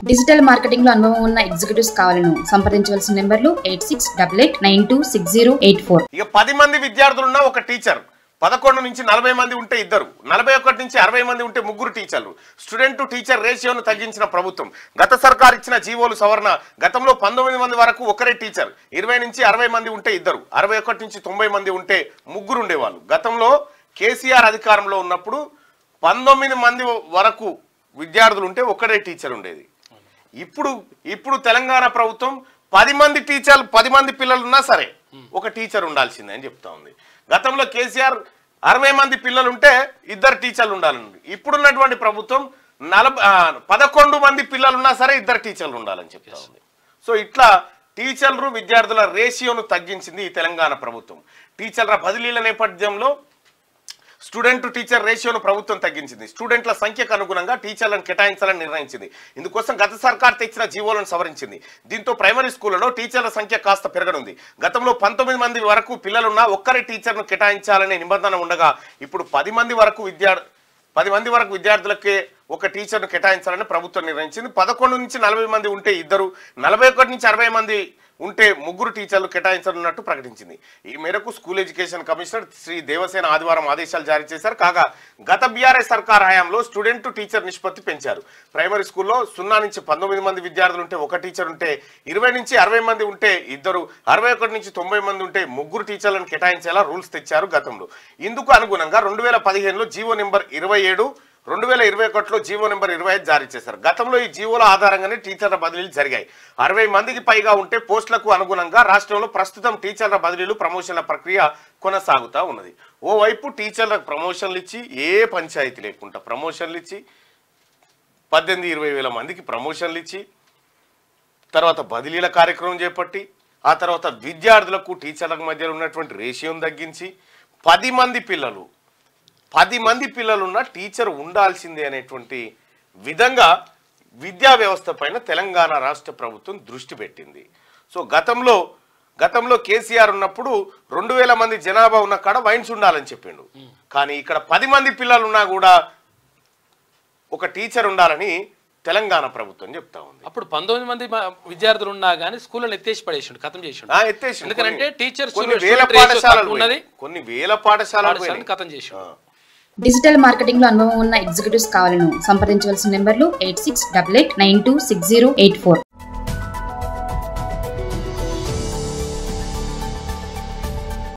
Digital marketing లో అనుభవం ఉన్న ఎగ్జిక్యూటివ్స్ కావాలను సంప్రదించవలసిన నెంబర్లు 8688926084. ఇక 10 మంది విద్యార్థులున్న ఒక టీచర్, 11 నుంచి 40 మంది ఉంటే ఇద్దరు, 41 నుంచి 60 మంది ఉంటే ముగ్గురు టీచర్లు. స్టూడెంట్ టు టీచర్ రేషియోను తగ్గించిన ప్రభుత్వం. గత సర్కార్ ఇచ్చిన జీవోలు సవరణ. గతంలో 19 మంది వరకు ఒకరే టీచర్, 20 నుంచి 60 మంది ఉంటే ఇద్దరు, 61 నుంచి 90 మంది ఉంటే ముగ్గురు ఉండేవాళ్ళు. గతంలో కేసీఆర్ అధికారంలో ఉన్నప్పుడు 19 మంది వరకు విద్యార్థులు ఉంటే ఒకడే టీచర్ ఉండేది. ఇప్పుడు తెలంగాణ ప్రభుత్వం 10 మంది టీచర్లు, 10 మంది పిల్లలు ఉన్నా సరే ఒక టీచర్ ఉండాల్సిందే అని చెప్తా ఉంది. గతంలో కేసీఆర్ 60 మంది పిల్లలు ఉంటే ఇద్దరు టీచర్లు ఉండాలని, ఇప్పుడున్నటువంటి ప్రభుత్వం 11 మంది పిల్లలు ఉన్నా సరే ఇద్దరు టీచర్లు ఉండాలని చెప్తా ఉంది. సో ఇట్లా టీచర్లు విద్యార్థుల రేషియోను తగ్గించింది ఈ తెలంగాణ ప్రభుత్వం. టీచర్ల బదిలీల నేపథ్యంలో స్టూడెంట్ టు టీచర్ రేషియోను ప్రభుత్వం తగ్గించింది. స్టూడెంట్ల సంఖ్యకు అనుగుణంగా టీచర్లను కేటాయించాలని నిర్ణయించింది. ఇందుకోసం గత సర్కార్ తెచ్చిన జీవోలను సవరించింది. దీంతో ప్రైమరీ స్కూళ్లలో టీచర్ల సంఖ్య కాస్త పెరగనుంది. గతంలో 19 మంది వరకు పిల్లలున్నా ఒక్కరి టీచర్ను కేటాయించాలనే నిబంధన ఉండగా ఇప్పుడు 10 మంది వరకు విద్యార్థులకే ఒక టీచర్ను కేటాయించాలని ప్రభుత్వం నిర్ణయించింది. 11 నుంచి 40 మంది ఉంటే ఇద్దరు, 41 నుంచి 60 మంది ఉంటే ముగ్గురు టీచర్లు కేటాయించనున్నట్టు ప్రకటించింది. ఈ మేరకు school education commissioner Shri Devasena ఆదివారం ఆదేశాలు జారీ చేశారు. కాగా గత బీఆర్ఎస్ సర్కార్ హయాంలో స్టూడెంట్ టు టీచర్ నిష్పత్తి పెంచారు. ప్రైమరీ స్కూల్లో 0 నుంచి 19 మంది విద్యార్థులు ఉంటే ఒక టీచర్ ఉంటే, 20 నుంచి 60 మంది ఉంటే ఇద్దరు, 61 నుంచి 90 మంది ఉంటే ముగ్గురు టీచర్లను కేటాయించేలా రూల్స్ తెచ్చారు గతంలో. ఇందుకు అనుగుణంగా 2015లో జీవో నెంబర్ 27, 2021లో జీవో నెంబర్ 25 జారీ చేశారు. గతంలో ఈ జీవోల ఆధారంగానే టీచర్ల బదిలీలు జరిగాయి. 60 మందికి పైగా ఉంటే పోస్టులకు అనుగుణంగా రాష్ట్రంలో ప్రస్తుతం టీచర్ల బదిలీలు, ప్రమోషన్ల ప్రక్రియ కొనసాగుతూ ఉన్నది. ఓవైపు టీచర్లకు ప్రమోషన్లు ఇచ్చి, ఏ పంచాయతీ లేకుండా ప్రమోషన్లు ఇచ్చి, 18-20 వేల మందికి ప్రమోషన్లు ఇచ్చి, తర్వాత బదిలీల కార్యక్రమం చేపట్టి, ఆ తర్వాత విద్యార్థులకు టీచర్లకు మధ్య ఉన్నటువంటి రేషియోను తగ్గించి 10 మంది పిల్లలున్న టీచర్ ఉండాల్సిందే అనేటువంటి విధంగా విద్యా వ్యవస్థ పైన తెలంగాణ రాష్ట్ర ప్రభుత్వం దృష్టి పెట్టింది. సో గతంలో కేసీఆర్ ఉన్నప్పుడు 2000 మంది జనాభా ఉన్న కాడ వైన్స్ ఉండాలని చెప్పిండు. కానీ ఇక్కడ 10 మంది పిల్లలు ఉన్నా కూడా ఒక టీచర్ ఉండాలని తెలంగాణ ప్రభుత్వం చెప్తా ఉంది. అప్పుడు 19 మంది విద్యార్థులు ఉన్నా కానీ స్కూళ్ళని ఎత్తేసి పడేసిండు, ఖతం చేసిండు. ఎందుకంటే టీచర్స్ కొన్ని వేల పాఠశాలలు ఖతం చేసిండు. డిజిటల్ మార్కెటింగ్ లో అనుభవం ఉన్న ఎగ్జిక్యూటివ్స్ కావాలను సంప్రదించవలసిన నెంబర్లు 8688926084.